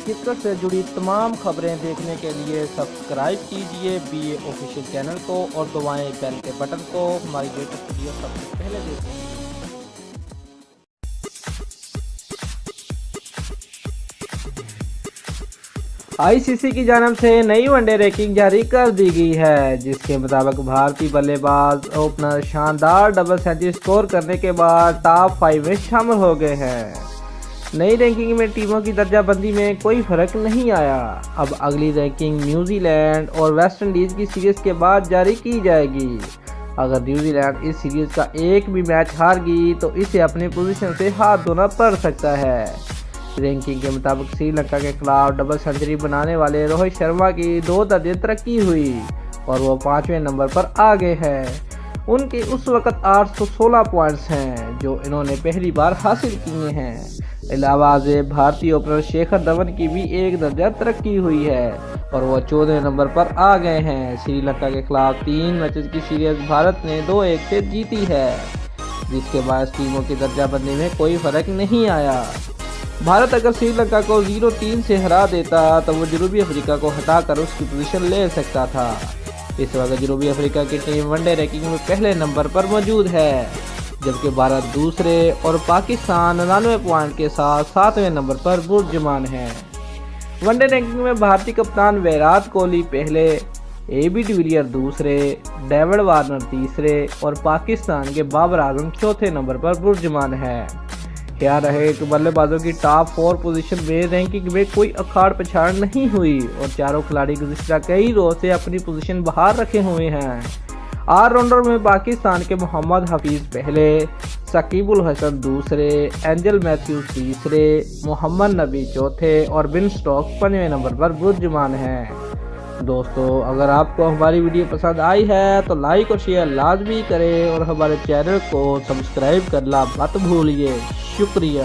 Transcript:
Cricket से जुड़ी तमाम खबरें देखने के लिए सब्सक्राइब कीजिए BA ऑफिशियल चैनल को और दबाएं बेल के बटन को हमारी लेटेस्ट वीडियो सबसे पहले देखें। ICC की जानिब से नई वनडे रैंकिंग जारी कर दी गई है, जिसके मुताबिक भारतीय बल्लेबाज ओपनर शानदार डबल सेंचुरी स्कोर करने के बाद टॉप 5 में शामिल हो गए हैं। नई रैंकिंग में टीमों की दर्जाबंदी में कोई फर्क नहीं आया। अब अगली रैंकिंग न्यूजीलैंड और वेस्ट इंडीज़ की सीरीज के बाद जारी की जाएगी। अगर न्यूजीलैंड इस सीरीज का एक भी मैच हार गई तो इसे अपनी पोजीशन से हाथ धोना पड़ सकता है। रैंकिंग के मुताबिक श्रीलंका के खिलाफ डबल सेंचुरी बनाने वाले रोहित शर्मा की 2 दर्जे तरक्की हुई और वो 5वें नंबर पर आ गए हैं। उनके उस वक्त 816 पॉइंट्स हैं जो इन्होंने पहली बार हासिल किए हैं। अलावा से भारतीय ओपनर शिखर धवन की भी 1 दर्जा तरक्की हुई है और वो 14वें नंबर पर आ गए हैं। श्रीलंका के खिलाफ 3 मैचेस की सीरीज भारत ने 2-1 से जीती है, जिसके बाद टीमों की दर्जाबंदी में कोई फर्क नहीं आया। भारत अगर श्रीलंका को 0-3 से हरा देता तो वो जनूबी अफ्रीका को हटाकर उसकी पोजीशन ले सकता था। इस वक्त जनूबी अफ्रीका की टीम वनडे रैंकिंग में पहले नंबर पर मौजूद है, जबकि भारत दूसरे और पाकिस्तान 99 पॉइंट के साथ 7वें नंबर पर बुर्जमान है। वनडे रैंकिंग में भारतीय कप्तान विराट कोहली पहले, AB डिविलियर दूसरे, डेविड वार्नर तीसरे और पाकिस्तान के बाबर आजम चौथे नंबर पर बुर्जमान है। क्या रहे कि बल्लेबाजों की टॉप 4 पोजीशन में रैंकिंग में कोई अखाड़ पछाड़ नहीं हुई और चारों खिलाड़ी गुज़िश्ता कई रोज से अपनी पोजीशन बाहर रखे हुए हैं। ऑलराउंडर में पाकिस्तान के मोहम्मद हफीज पहले, शकीबुल हसन दूसरे, एंजल मैथ्यूज तीसरे, मोहम्मद नबी चौथे और बिन स्टोक्स 5वें नंबर पर बुर्जमान हैं। दोस्तों, अगर आपको हमारी वीडियो पसंद आई है तो लाइक और शेयर लाजमी करें और हमारे चैनल को सब्सक्राइब करना मत भूलिए। शुक्रिया।